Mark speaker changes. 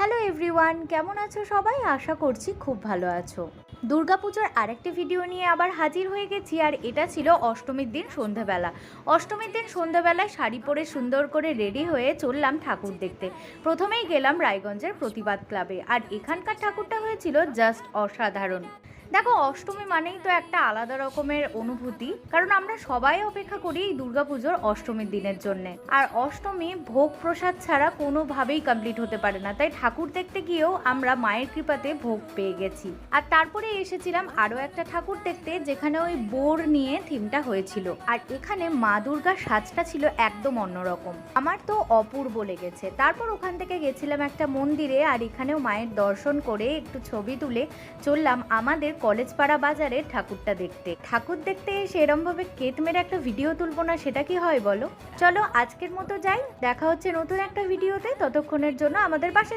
Speaker 1: Hello everyone, কেমন আছো সবাই? আশা করছি খুব ভালো আছো। দুর্গাপুজোর আরেকটি ভিডিও নিয়ে আবার হাজির হয়ে গেছি, আর এটা ছিল অষ্টমীর দিন সন্ধ্যাবেলা। অষ্টমীর দিন সন্ধ্যাবেলায় শাড়ি পরে সুন্দর করে রেডি হয়ে চললাম ঠাকুর দেখতে। প্রথমেই গেলাম রায়গঞ্জের প্রতিবাদ ক্লাবে, আর এখানকার ঠাকুরটা হয়েছিল জাস্ট অসাধারণ। দেখো, অষ্টমী মানেই তো একটা আলাদা রকমের অনুভূতি, কারণ আমরা সবাই অপেক্ষা করি এই দুর্গাপুজোর অষ্টমীর দিনের জন্য। আর অষ্টমী ভোগ প্রসাদ ছাড়া কোনোভাবেই কমপ্লিট হতে পারে না, তাই ঠাকুর দেখতে গিয়েও আমরা মায়ের কৃপাতে ভোগ পেয়ে গেছি। আর তারপরে এসেছিলাম আরও একটা ঠাকুর দেখতে, যেখানে ওই বোর নিয়ে থিমটা হয়েছিল, আর এখানে মা দুর্গার সাজটা ছিল একদম অন্যরকম। আমার তো অপূর্ব লেগেছে। তারপর ওখান থেকে গেছিলাম একটা মন্দিরে, আর এখানেও মায়ের দর্শন করে একটু ছবি তুলে চললাম আমাদের কলেজপাড়া বাজারে ঠাকুরটা দেখতে। ঠাকুর দেখতে এসে এরমভাবে কেট মেরে একটা ভিডিও তুলবো না, সেটা কি হয় বলো? চলো আজকের মতো যাই, দেখা হচ্ছে নতুন একটা ভিডিওতে। ততক্ষণের জন্য আমাদের পাশে